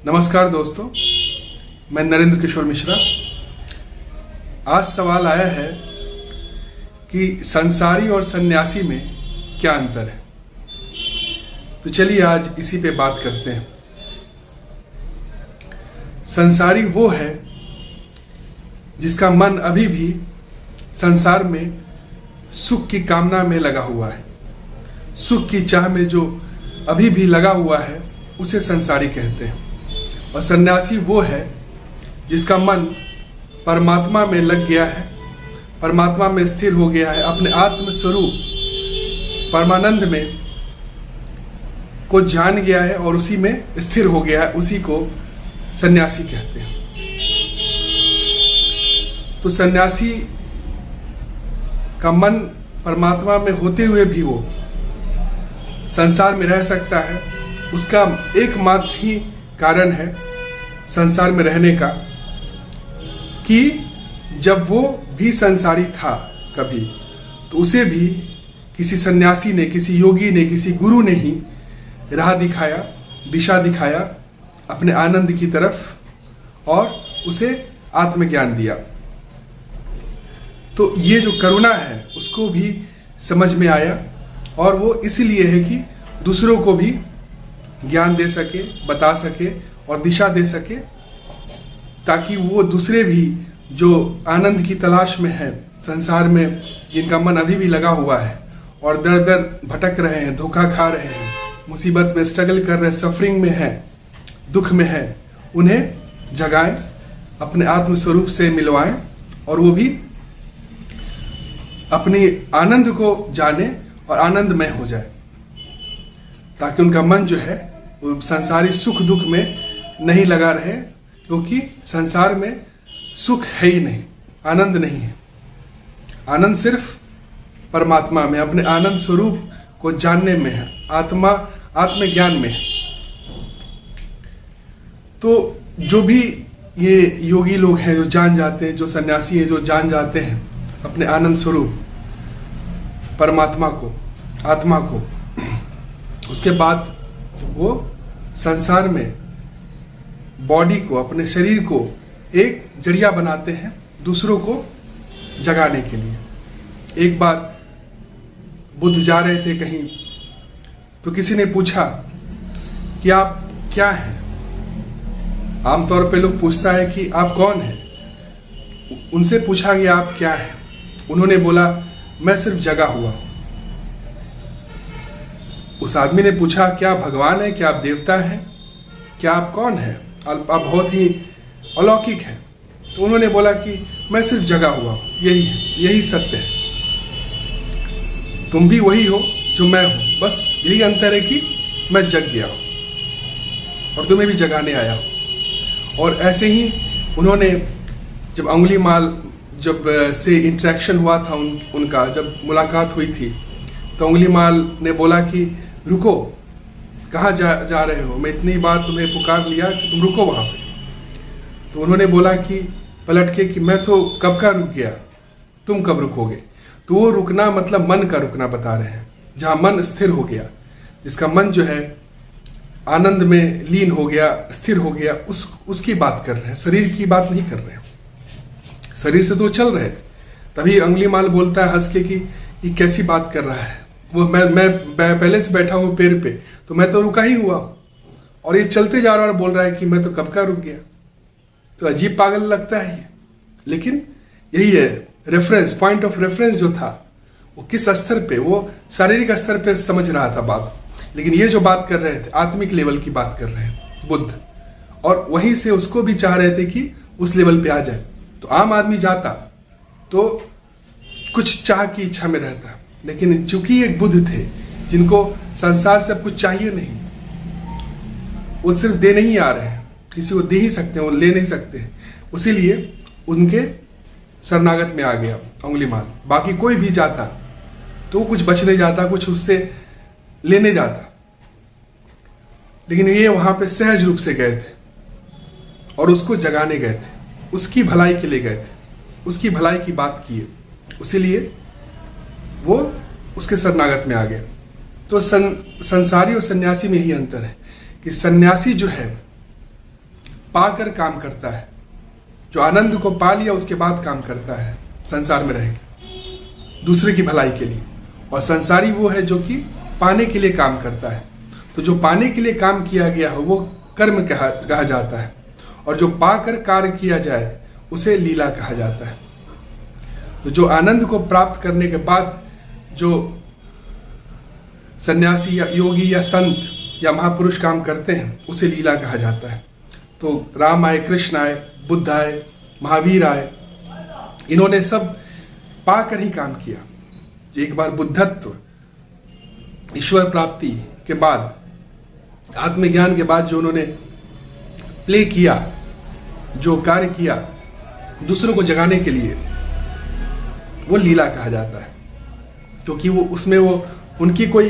नमस्कार दोस्तों, मैं नरेंद्र किशोर मिश्रा। आज सवाल आया है कि संसारी और सन्यासी में क्या अंतर है। तो चलिए आज इसी पे बात करते हैं। संसारी वो है जिसका मन अभी भी संसार में सुख की कामना में लगा हुआ है, सुख की चाह में जो अभी भी लगा हुआ है उसे संसारी कहते हैं। और सन्यासी वो है जिसका मन परमात्मा में लग गया है, परमात्मा में स्थिर हो गया है, अपने आत्म स्वरूप परमानंद में को जान गया है और उसी में स्थिर हो गया है, उसी को सन्यासी कहते हैं। तो सन्यासी का मन परमात्मा में होते हुए भी वो संसार में रह सकता है। उसका एकमात्र ही कारण है संसार में रहने का कि जब वो भी संसारी था कभी, तो उसे भी किसी सन्यासी ने, किसी योगी ने, किसी गुरु ने ही राह दिखाया, दिशा दिखाया अपने आनंद की तरफ और उसे आत्मज्ञान दिया। तो ये जो करुणा है उसको भी समझ में आया और वो इसलिए है कि दूसरों को भी ज्ञान दे सके, बता सके और दिशा दे सके, ताकि वो दूसरे भी जो आनंद की तलाश में है संसार में, जिनका मन अभी भी लगा हुआ है और दर दर भटक रहे हैं, धोखा खा रहे हैं, मुसीबत में स्ट्रगल कर रहे हैं, सफरिंग में है, दुख में है, उन्हें जगाएं, अपने आत्म स्वरूप से मिलवाएं और वो भी अपनी आनंद को जाने और आनंदमय हो जाए, ताकि उनका मन जो है वो संसारी सुख दुख में नहीं लगा रहे, क्योंकि संसार में सुख है ही नहीं, आनंद नहीं है। आनंद सिर्फ परमात्मा में, अपने आनंद स्वरूप को जानने में है, आत्मज्ञान में है। तो जो भी ये योगी लोग हैं जो जान जाते हैं, जो सन्यासी हैं जो जान जाते हैं अपने आनंद स्वरूप परमात्मा को, आत्मा को, उसके बाद वो संसार में बॉडी को, अपने शरीर को एक जरिया बनाते हैं दूसरों को जगाने के लिए। एक बार बुद्ध जा रहे थे कहीं, तो किसी ने पूछा कि आप क्या हैं। आमतौर पे लोग पूछता है कि आप कौन हैं। उनसे पूछा गया आप क्या हैं। उन्होंने बोला मैं सिर्फ जगा हुआ। उस आदमी ने पूछा क्या भगवान है, क्या आप देवता हैं, क्या आप कौन हैं, आप बहुत ही अलौकिक हैं। तो उन्होंने बोला कि मैं सिर्फ जगा हुआ हूं, यही है, यही सत्य है। तुम भी वही हो जो मैं हूं, बस यही अंतर है कि मैं जग गया हूं और तुम्हें भी जगाने आया हूं। और ऐसे ही उन्होंने जब अंगुलीमाल से इंटरेक्शन हुआ था उनका जब मुलाकात हुई थी, तो अंगुलीमाल ने बोला कि रुको, कहाँ जा रहे हो, मैं इतनी बार तुम्हें पुकार लिया कि तुम रुको वहाँ पे। तो उन्होंने बोला कि पलट के कि मैं तो कब का रुक गया, तुम कब रुकोगे। तो वो रुकना मतलब मन का रुकना बता रहे हैं, जहाँ मन स्थिर हो गया, जिसका मन जो है आनंद में लीन हो गया, स्थिर हो गया, उसकी बात कर रहे हैं, शरीर की बात नहीं कर रहे हैं। शरीर से तो चल रहे थे, तभी अंगुलीमाल बोलता है हंस के कि ये कैसी बात कर रहा है, वो मैं पहले से बैठा हूँ पेड़ पे, तो मैं तो रुका ही हुआ, और ये चलते जा रहा है और बोल रहा है कि मैं तो कब का रुक गया। तो अजीब पागल लगता है ये, लेकिन यही है रेफरेंस, पॉइंट ऑफ रेफरेंस जो था वो किस स्तर पे, वो शारीरिक स्तर पे समझ रहा था बात, लेकिन ये जो बात कर रहे थे आत्मिक लेवल की बात कर रहे हैं बुद्ध, और वहीं से उसको भी चाह रहे थे कि उस लेवल पे आ जाए। तो आम आदमी जाता तो कुछ चाह की इच्छा में रहता, लेकिन चूंकि एक बुद्ध थे जिनको संसार से अब कुछ चाहिए नहीं, वो सिर्फ दे नहीं आ रहे हैं, किसी को दे ही सकते हैं, वो ले नहीं सकते हैं, उसीलिए उनके शरणागत में आ गया अंगुलीमाल। बाकी कोई भी जाता तो वो कुछ बचने जाता, कुछ उससे लेने जाता, लेकिन ये वहां पे सहज रूप से गए थे और उसको जगाने गए थे, उसकी भलाई के लिए गए थे, उसकी भलाई की बात की, उसीलिए वो उसके शरणागत में आ गया। तो संसारी और सन्यासी में ही अंतर है कि सन्यासी जो है पाकर काम करता है, जो आनंद को पा लिया उसके बाद काम करता है संसार में रह के दूसरे की भलाई के लिए। और संसारी वो है जो कि पाने के लिए काम करता है। तो जो पाने के लिए काम किया गया हो वो कर्म कहा जाता है, और जो पाकर कार्य किया जाए उसे लीला कहा जाता है। तो जो आनंद को प्राप्त करने के बाद जो सन्यासी या योगी या संत या महापुरुष काम करते हैं उसे लीला कहा जाता है। तो राम आए, कृष्ण आए, बुद्ध आए, महावीर आए, इन्होंने सब पाकर ही काम किया। एक बार बुद्धत्व, ईश्वर प्राप्ति के बाद, आत्मज्ञान के बाद जो उन्होंने प्ले किया, जो कार्य किया दूसरों को जगाने के लिए, वो लीला कहा जाता है। क्योंकि वो उसमें वो उनकी कोई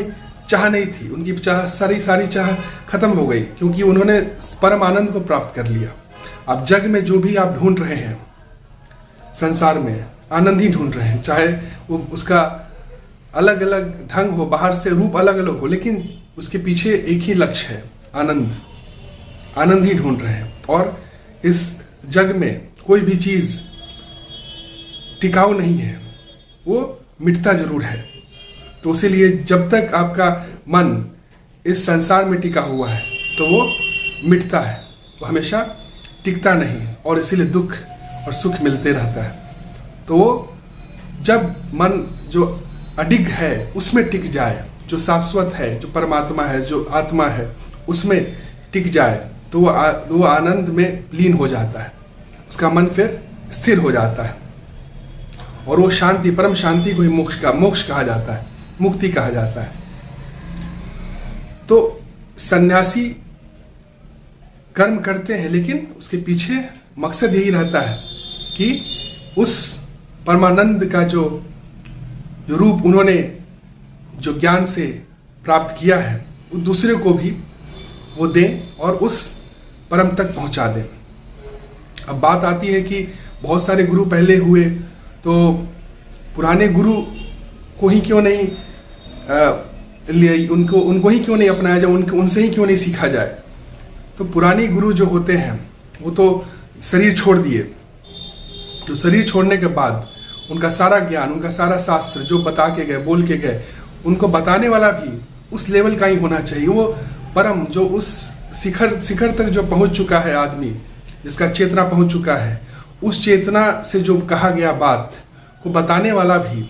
चाह नहीं थी, उनकी चाह सारी चाह खत्म हो गई, क्योंकि उन्होंने परम आनंद को प्राप्त कर लिया। अब जग में जो भी आप ढूंढ रहे हैं, संसार में आनंद ही ढूंढ रहे हैं, चाहे वो उसका अलग अलग ढंग हो, बाहर से रूप अलग अलग हो, लेकिन उसके पीछे एक ही लक्ष्य है, आनंद। आनंद ही ढूंढ रहे हैं। और इस जग में कोई भी चीज टिकाऊ नहीं है, वो मिटता जरूर है। तो इसीलिए जब तक आपका मन इस संसार में टिका हुआ है तो वो मिटता है, वो हमेशा टिकता नहीं, और इसीलिए दुख और सुख मिलते रहता है। तो वो जब मन जो अडिग है उसमें टिक जाए, जो शाश्वत है, जो परमात्मा है, जो आत्मा है, उसमें टिक जाए, तो वो आनंद में लीन हो जाता है, उसका मन फिर स्थिर हो जाता है, और वो शांति, परम शांति को ही मोक्ष कहा जाता है, मुक्ति कहा जाता है। तो सन्यासी कर्म करते हैं, लेकिन उसके पीछे मकसद यही रहता है कि उस परमानंद का जो रूप उन्होंने जो ज्ञान से प्राप्त किया है वो दूसरे को भी वो दें और उस परम तक पहुंचा दें। अब बात आती है कि बहुत सारे गुरु पहले हुए, तो पुराने गुरु को ही क्यों नहीं उनको ही क्यों नहीं अपनाया जाए, उनसे ही क्यों नहीं सीखा जाए। तो पुराने गुरु जो होते हैं वो तो शरीर छोड़ दिए, तो शरीर छोड़ने के बाद उनका सारा ज्ञान, उनका सारा शास्त्र जो बता के गए, बोल के गए, उनको बताने वाला भी उस लेवल का ही होना चाहिए। वो परम जो उस शिखर तक जो पहुंच चुका है आदमी, जिसका चेतना पहुंच चुका है, उस चेतना से जो कहा गया बात को बताने वाला भी,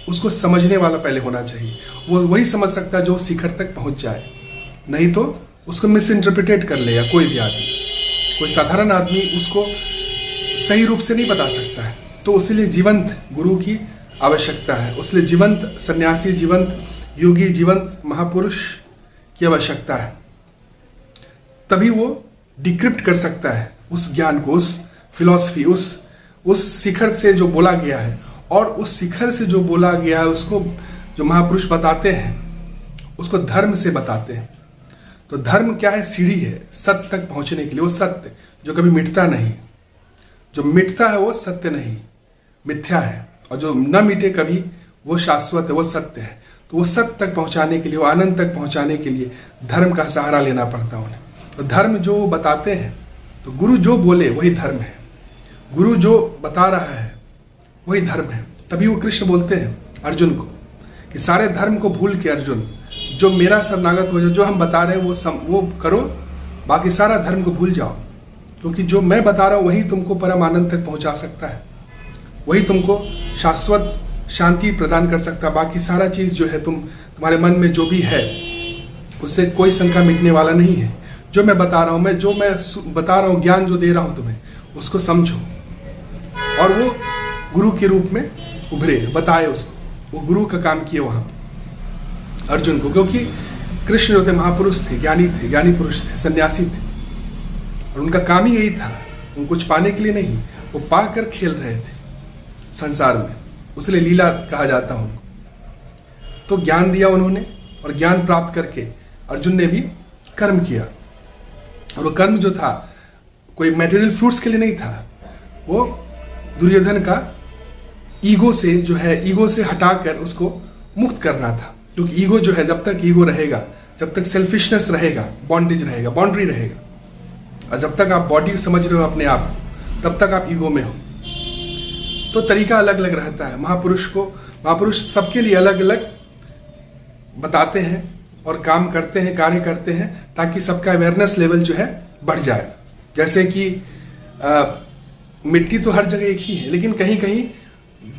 उसको समझने वाला पहले होना चाहिए। वो वही समझ सकता है जो शिखर तक पहुंच जाए, नहीं तो उसको मिस इंटरप्रिटेट कर लेगा कोई भी आदमी। कोई साधारण आदमी उसको सही रूप से नहीं बता सकता है। तो उसके जीवंत गुरु की आवश्यकता है, उसलिए जीवंत सन्यासी, जीवंत योगी, जीवंत महापुरुष की आवश्यकता है। तभी वो डिक्रिप्ट कर सकता है उस ज्ञान को, उस फिलॉसफी, उस शिखर से जो बोला गया है। और उस शिखर से जो बोला गया है उसको जो महापुरुष बताते हैं उसको धर्म से बताते हैं। तो धर्म क्या है? सीढ़ी है सत्य तक पहुंचने के लिए। वो सत्य जो कभी मिटता नहीं, जो मिटता है वो सत्य नहीं, मिथ्या है, और जो न मिटे कभी वो शाश्वत है, वो सत्य है। तो वो सत्य तक पहुंचाने के लिए, वो आनंद तक पहुंचाने के लिए धर्म का सहारा लेना पड़ता है उन्हें। तो धर्म जो वो बताते हैं, तो गुरु जो बोले वही धर्म है, गुरु जो बता रहा है वही धर्म है। तभी वो कृष्ण बोलते हैं अर्जुन को कि सारे धर्म को भूल के अर्जुन, जो मेरा शरणागत हो जाओ, जो हम बता रहे हैं वो करो, बाकी सारा धर्म को भूल जाओ, क्योंकि जो मैं बता रहा हूँ वही तुमको परम आनंद तक पहुंचा सकता है, वही तुमको शाश्वत शांति प्रदान कर सकता है। बाकी सारा चीज जो है तुम्हारे मन में जो भी है उससे कोई शंका मिटने वाला नहीं है। जो मैं बता रहा हूँ, जो मैं बता रहा हूँ, ज्ञान जो दे रहा हूँ तुम्हें, उसको समझो। और वो गुरु के रूप में उभरे, बताए उसको, वो गुरु का काम किए वहां अर्जुन को। क्योंकि कृष्ण जो थे महापुरुष थे, ज्ञानी पुरुष थे, सन्यासी थे, और उनका काम ही यही था, वो कुछ पाने के लिए नहीं, वो पाकर खेल रहे थे संसार में, उसलिए लीला कहा जाता है उनको। तो ज्ञान दिया उन्होंने, और ज्ञान प्राप्त करके अर्जुन ने भी कर्म किया। और वो कर्म जो था कोई मटेरियल फ्रूट्स के लिए नहीं था, वो दुर्योधन का ईगो से जो है, ईगो से हटाकर उसको मुक्त करना था। क्योंकि ईगो जो है, जब तक ईगो रहेगा, जब तक सेल्फिशनेस रहेगा, बॉन्डेज रहेगा, बाउंड्री रहेगा। और जब तक आप बॉडी समझ रहे हो अपने आप को, तब तक आप ईगो में हो। तो तरीका अलग अलग रहता है। महापुरुष सबके लिए अलग अलग बताते हैं और काम करते हैं, कार्य करते हैं, ताकि सबका अवेयरनेस लेवल जो है बढ़ जाए। जैसे कि मिट्टी तो हर जगह एक ही है, लेकिन कहीं कहीं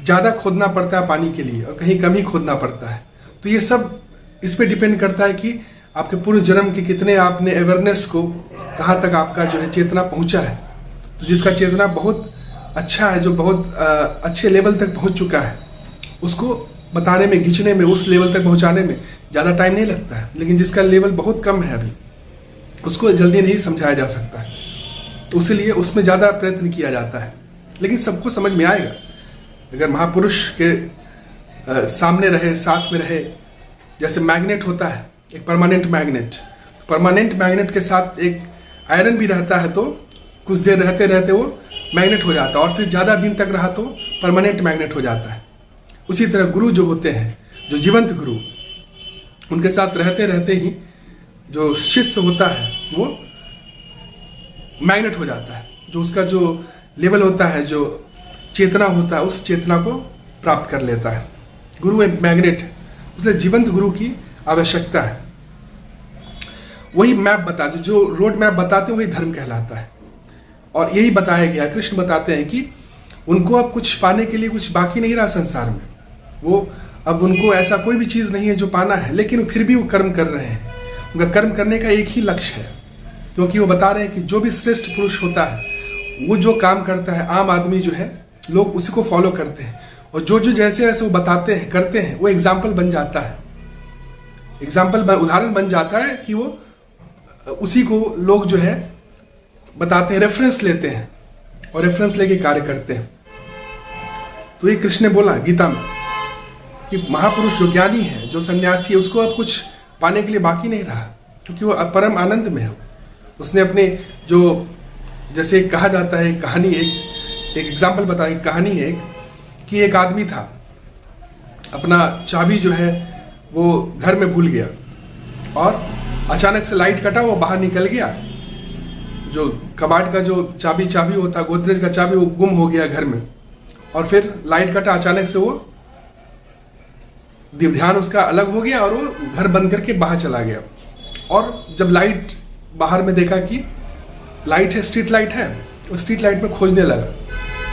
ज़्यादा खोदना पड़ता है पानी के लिए और कहीं कम ही खोदना पड़ता है। तो ये सब इस पे डिपेंड करता है कि आपके पूर्व जन्म के कितने आपने अवेयरनेस को, कहाँ तक आपका जो है चेतना पहुँचा है। तो जिसका चेतना बहुत अच्छा है, जो बहुत अच्छे लेवल तक पहुँच चुका है, उसको बताने में, खींचने में, उस लेवल तक पहुँचाने में ज़्यादा टाइम नहीं लगता है। लेकिन जिसका लेवल बहुत कम है अभी, उसको जल्दी नहीं समझाया जा सकता है, तो इसलिए उसमें ज़्यादा प्रयत्न किया जाता है। लेकिन सबको समझ में आएगा अगर महापुरुष के सामने रहे, साथ में रहे। जैसे मैग्नेट होता है, एक परमानेंट मैग्नेट, तो परमानेंट मैग्नेट के साथ एक आयरन भी रहता है, तो कुछ देर रहते रहते वो मैग्नेट हो जाता है, और फिर ज़्यादा दिन तक रहा तो परमानेंट मैग्नेट हो जाता है। उसी तरह गुरु जो होते हैं, जो जीवंत गुरु, उनके साथ रहते रहते ही जो शिष्य होता है वो मैग्नेट हो जाता है। जो उसका जो लेवल होता है, जो चेतना होता है, उस चेतना को प्राप्त कर लेता है। गुरु एक मैग्नेट है, इसलिए जीवंत गुरु की आवश्यकता है। वही मैप बताते, जो रोड मैप बताते हैं, वही धर्म कहलाता है। और यही बताया गया, कृष्ण बताते हैं कि उनको अब कुछ पाने के लिए कुछ बाकी नहीं रहा संसार में। वो अब उनको ऐसा कोई भी चीज़ नहीं है जो पाना है, लेकिन फिर भी वो कर्म कर रहे हैं। उनका कर्म करने का एक ही लक्ष्य है, क्योंकि वो बता रहे हैं कि जो भी श्रेष्ठ पुरुष होता है, वो जो काम करता है, आम आदमी जो है, लोग उसी को फॉलो करते हैं। और जो जो जैसे जैसे वो बताते हैं, करते हैं, वो एग्जाम्पल बन जाता है। उदाहरण बन जाता है कि वो उसी को लोग जो है बताते हैं, रेफरेंस लेते हैं और रेफरेंस लेके कार्य करते हैं। तो ये कृष्ण ने बोला गीता में कि महापुरुष जो ज्ञानी है, जो सन्यासी है, उसको अब कुछ पाने के लिए बाकी नहीं रहा, क्योंकि वो परम आनंद में है। उसने अपने जो, जैसे कहा जाता है, कहानी, एक एग्जाम्पल बताया, कहानी है कि एक आदमी था, अपना चाबी जो है वो घर में भूल गया और अचानक से लाइट कटा, वो बाहर निकल गया। जो कबाड़ का जो चाबी होता, गोदरेज का चाबी, वो गुम हो गया घर में। और फिर लाइट कटा, अचानक से वो ध्यान उसका अलग हो गया और वो घर बंद करके बाहर चला गया। और जब लाइट बाहर में देखा कि लाइट है, स्ट्रीट लाइट है, वो स्ट्रीट लाइट में खोजने लगा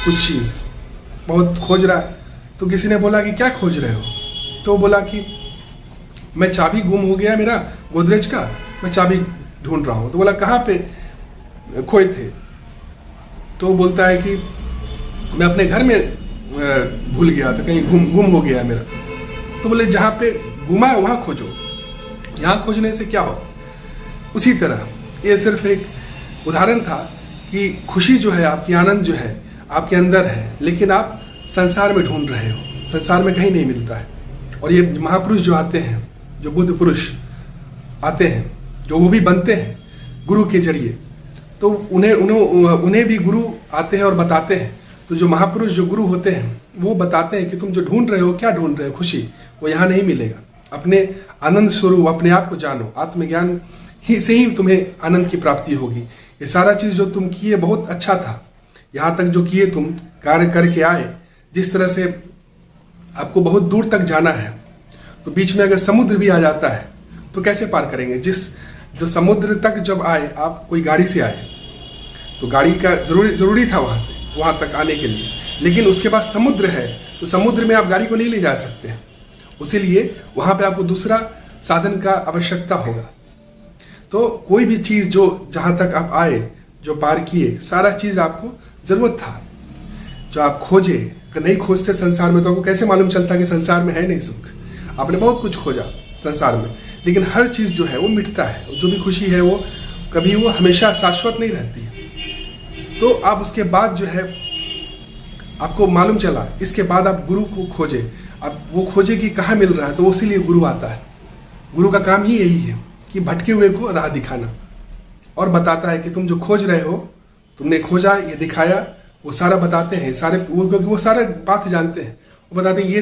कुछ चीज़, बहुत खोज रहा है। तो किसी ने बोला कि क्या खोज रहे हो? तो बोला कि मैं चाबी गुम हो गया मेरा गोदरेज का, मैं चाबी ढूंढ रहा हूँ। तो बोला कहाँ पे खोए थे? तो बोलता है कि मैं अपने घर में भूल गया था, कहीं गुम हो गया मेरा। तो बोले जहाँ पे गुमा है वहाँ खोजो, यहाँ खोजने से क्या हो। उसी तरह ये सिर्फ एक उदाहरण था कि खुशी जो है आपकी, आनंद जो है आपके अंदर है, लेकिन आप संसार में ढूंढ रहे हो, संसार में कहीं नहीं मिलता है। और ये महापुरुष जो आते हैं, जो बुद्ध पुरुष आते हैं, जो वो भी बनते हैं गुरु के जरिए, तो उन्हें भी गुरु आते हैं और बताते हैं। तो जो महापुरुष, जो गुरु होते हैं, वो बताते हैं कि तुम जो ढूंढ रहे हो, क्या ढूंढ रहे हो, खुशी, वो यहाँ नहीं मिलेगा। अपने आनंद स्वरूप, अपने आप को जानो, आत्मज्ञान ही से ही तुम्हें आनंद की प्राप्ति होगी। ये सारा चीज़ जो तुम किए बहुत अच्छा था, यहाँ तक जो किए तुम, कार्य करके आए, जिस तरह से आपको बहुत दूर तक जाना है, तो बीच में अगर समुद्र भी आ जाता है तो कैसे पार करेंगे? जो समुद्र तक जब आए, आप कोई गाड़ी से आए तो गाड़ी का जरूरी था वहाँ से वहाँ तक आने के लिए, लेकिन उसके बाद समुद्र है, तो समुद्र में आप गाड़ी को नहीं ले जा सकते, इसीलिए वहाँ पे आपको दूसरा साधन का आवश्यकता होगा। तो कोई भी चीज़ जो जहाँ तक आप आए, जो पार किए, सारा चीज़ आपको ज़रूरत था, जो आप खोजे। अगर नहीं खोजते संसार में तो आपको कैसे मालूम चलता कि संसार में है नहीं सुख। आपने बहुत कुछ खोजा संसार में, लेकिन हर चीज़ जो है वो मिटता है। जो भी खुशी है वो कभी, वो हमेशा शाश्वत नहीं रहती है। तो आप उसके बाद जो है आपको मालूम चला, इसके बाद आप गुरु को खोजे, आप वो खोजे कि कहाँ मिल रहा है, तो उसी लिए गुरु आता है। गुरु का काम ही यही है कि भटके हुए को राह दिखाना, और बताता है कि तुम जो खोज रहे हो, तुमने खोजा, ये दिखाया, वो सारा बताते हैं, सारे वो, क्योंकि वो सारे बात जानते हैं। वो बताते हैं ये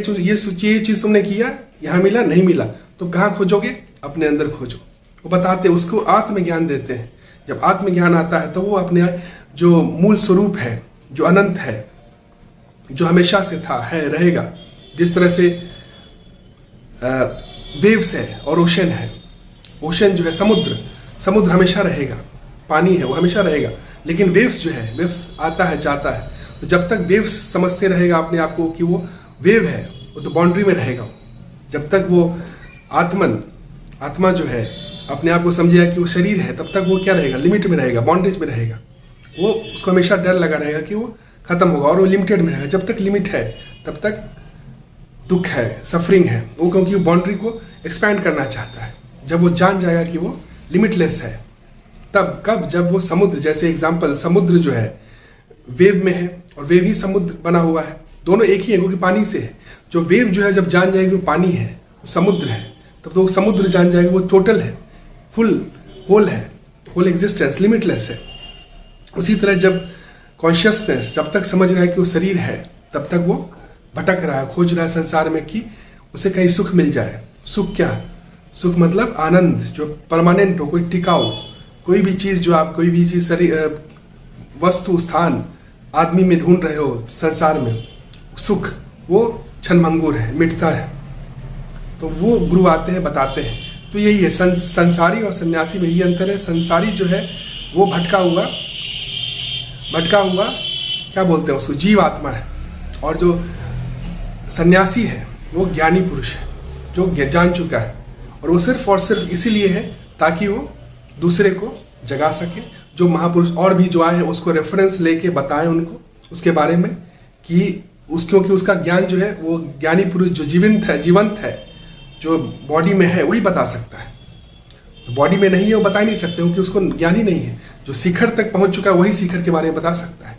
चीज़ तुमने किया, यहाँ मिला, नहीं मिला, तो कहाँ खोजोगे? अपने अंदर खोजो। वो बताते हैं, उसको आत्मज्ञान देते हैं। जब आत्मज्ञान आता है तो वो अपने जो मूल स्वरूप है, जो अनंत है, जो हमेशा से था, है, रहेगा। जिस तरह से वेव्स है और ओशन है। ओशन जो है समुद्र हमेशा रहेगा, पानी है वो हमेशा रहेगा। लेकिन वेव्स जो है, वेव्स आता है जाता है। तो जब तक वेव्स समझते रहेगा अपने आप को कि वो वेव है, वो तो बाउंड्री में रहेगा। जब तक वो आत्मा जो है अपने आप को समझेगा कि वो शरीर है, तब तक वो क्या रहेगा, लिमिट में रहेगा, बॉन्डेज में रहेगा। वो उसको हमेशा डर लगा रहेगा कि वो खत्म होगा, और वो लिमिटेड में रहेगा। जब तक लिमिट है तब तक दुख है, सफरिंग है। वो क्योंकि वो बाउंड्री को एक्सपैंड करना चाहता है। जब वो जान जाएगा कि वो लिमिटलेस है, तब कब, जब वो समुद्र, जैसे एग्जाम्पल, समुद्र जो है वेव में है और वेव ही समुद्र बना हुआ है, दोनों एक ही है क्योंकि पानी से है। जो वेव जो है जब जान जाएगी वो पानी है, वो समुद्र है, तब तो वो समुद्र जान जाएगी वो टोटल है, फुल होल है, होल एग्जिस्टेंस, लिमिटलेस है। उसी तरह जब कॉन्शियसनेस जब तक समझ रहा है कि वो शरीर है, तब तक वो भटक रहा है, खोज रहा है संसार में कि उसे कहीं सुख मिल जाए। सुख क्या? सुख मतलब आनंद जो परमानेंट हो, कोई टिकाऊ, कोई भी चीज़ जो आप, कोई भी चीज़, शरीर, वस्तु, स्थान, आदमी में ढूंढ रहे हो संसार में, सुख वो क्षणभंगुर है, मिटता है। तो वो गुरु आते हैं, बताते हैं। तो यही है संसारी और सन्यासी में यही अंतर है। संसारी जो है वो भटका हुआ क्या बोलते हैं उसको, जीव आत्मा है। और जो सन्यासी है वो ज्ञानी पुरुष है, जो जान चुका है। और वो सिर्फ और सिर्फ इसीलिए है ताकि वो दूसरे को जगा सके। जो महापुरुष और भी जो आए हैं उसको रेफरेंस लेके बताएं उनको उसके बारे में कि क्योंकि उसका ज्ञान जो है, वो ज्ञानी पुरुष जो जीवंत है, जो बॉडी में है, वही बता सकता है। बॉडी में नहीं है वो बता ही नहीं सकते, क्योंकि उसको ज्ञान ही नहीं है। जो शिखर तक पहुंच चुका है वही शिखर के बारे में बता सकता है।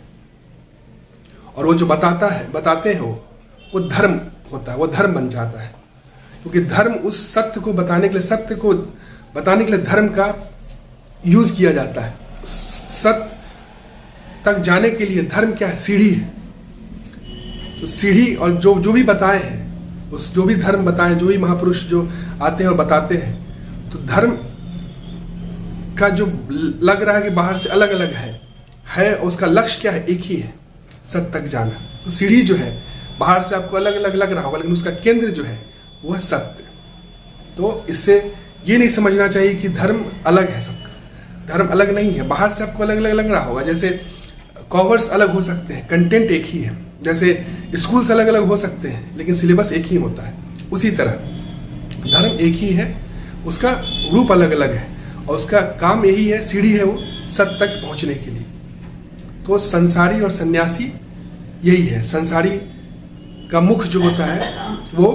और वो जो बताते हैं वो धर्म होता है, वो धर्म बन जाता है। क्योंकि धर्म उस सत्य को बताने के लिए धर्म का यूज किया जाता है। सत्य तक जाने के लिए धर्म क्या है? सीढ़ी है। तो सीढ़ी, और जो भी बताए हैं, उस जो भी धर्म बताए, जो भी महापुरुष जो आते हैं और बताते हैं, तो धर्म का जो लग रहा है कि बाहर से अलग अलग है, उसका लक्ष्य क्या है? एक ही है, सत्य तक जाना। तो सीढ़ी जो है बाहर से आपको अलग अलग लग रहा होगा, लेकिन उसका केंद्र जो है वह सत्य। तो इससे ये नहीं समझना चाहिए कि धर्म अलग है सबका। धर्म अलग नहीं है, बाहर से आपको अलग अलग लग रहा होगा। जैसे कवर्स अलग हो सकते हैं, कंटेंट एक ही है। जैसे स्कूल्स अलग अलग हो सकते हैं, लेकिन सिलेबस एक ही होता है। उसी तरह धर्म एक ही है, उसका रूप अलग अलग है, और उसका काम यही है, सीढ़ी है वो सत्य तक पहुंचने के लिए। तो संसारी और सन्यासी यही है। संसारी का मुख जो होता है वो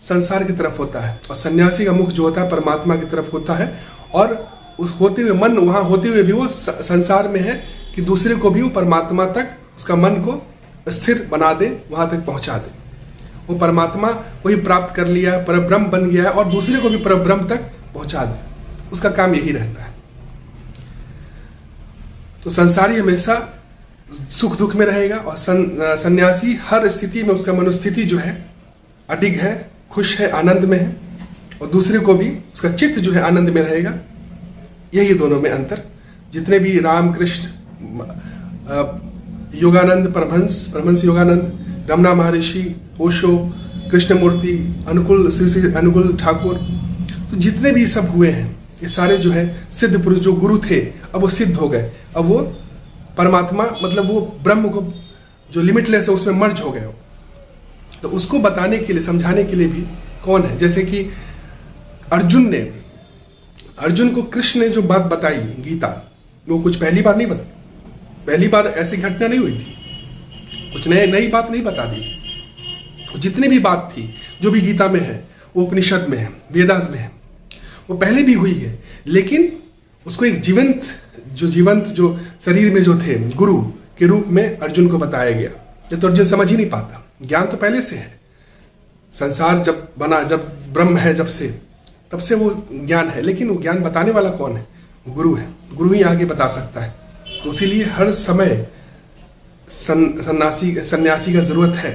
संसार की तरफ होता है, और सन्यासी का मुख जो होता है परमात्मा की तरफ होता है। और उस होते हुए मन, वहाँ होते हुए भी वो संसार में है कि दूसरे को भी वो परमात्मा तक, उसका मन को स्थिर बना दे, वहाँ तक पहुँचा दे। वो परमात्मा वही प्राप्त कर लिया है, परब्रह्म बन गया है, और दूसरे को भी परब्रह्म तक पहुँचा दे। उसका काम यही रहता है। तो संसारी हमेशा सुख दुख में रहेगा, और सन्यासी हर स्थिति में उसका मनोस्थिति जो है अडिग है, खुश है, आनंद में है, और दूसरे को भी उसका चित्त जो है आनंद में रहेगा। यही दोनों में अंतर। जितने भी रामकृष्ण, योगानंद, परमहंस योगानंद, रमना महर्षि, ओशो, कृष्णमूर्ति, श्री अनुकूल ठाकुर, तो जितने भी सब हुए हैं, ये सारे जो है सिद्ध पुरुष, जो गुरु थे अब वो सिद्ध हो गए। अब वो परमात्मा, मतलब वो ब्रह्म को जो लिमिटलेस है उसमें मर्ज हो गए। तो उसको बताने के लिए, समझाने के लिए भी कौन है? जैसे कि अर्जुन को कृष्ण ने जो बात बताई गीता, वो कुछ पहली बार नहीं बताई। पहली बार ऐसी घटना नहीं हुई थी, कुछ नई बात नहीं बता दी। जितनी भी बात थी, जो भी गीता में है, वो उपनिषद में है, वेदास में है, वो पहले भी हुई है। लेकिन उसको एक जीवंत जो शरीर में जो थे, गुरु के रूप में अर्जुन को बताया गया। ये तो अर्जुन समझ ही नहीं पाता। ज्ञान तो पहले से है, संसार जब बना, जब ब्रह्म है, तब से वो ज्ञान है। लेकिन वो ज्ञान बताने वाला कौन है? गुरु है। गुरु ही आगे बता सकता है। तो इसीलिए हर समय सन्यासी का जरूरत है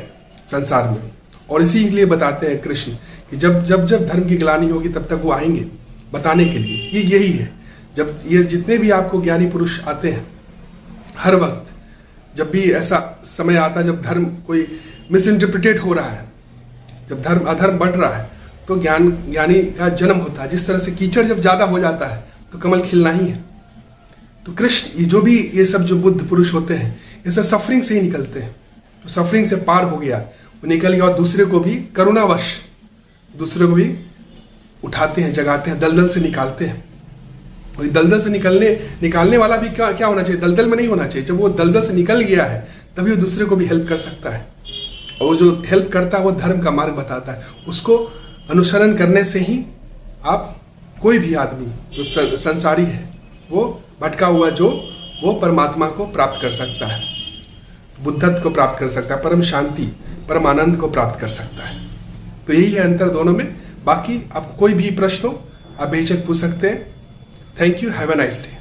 संसार में। और इसीलिए बताते हैं कृष्ण कि जब धर्म की ग्लानि होगी तब तक वो आएंगे बताने के लिए। यही है जब ये जितने भी आपको ज्ञानी पुरुष आते हैं, हर वक्त जब भी ऐसा समय आता है जब धर्म कोई मिस इंटरप्रिटेट हो रहा है, जब धर्म अधर्म बढ़ रहा है, तो ज्ञानी का जन्म होता है। जिस तरह से कीचड़ जब ज्यादा हो जाता है तो कमल खिलना ही है। तो कृष्ण, ये जो भी ये सब जो बुद्ध पुरुष होते हैं, ये सब सफरिंग से ही निकलते हैं। तो सफरिंग से पार हो गया, वो निकल गया, और दूसरे को भी करुणावश दूसरे को भी उठाते हैं, जगाते हैं, दलदल से निकालते हैं। वही दलदल से निकालने वाला भी क्या होना चाहिए? दलदल में नहीं होना चाहिए। जब वो दलदल से निकल गया है तभी वो दूसरे को भी हेल्प कर सकता है, और वो जो हेल्प करता है वो धर्म का मार्ग बताता है। उसको अनुसरण करने से ही आप, कोई भी आदमी जो संसारी है, वो भटका हुआ जो, वो परमात्मा को प्राप्त कर सकता है, बुद्धत्व को प्राप्त कर सकता है, परम शांति, परम आनंद को प्राप्त कर सकता है। तो यही है अंतर दोनों में। बाकी आप कोई भी प्रश्न हो आप बेझिझक पूछ सकते हैं। Thank you, have a nice day.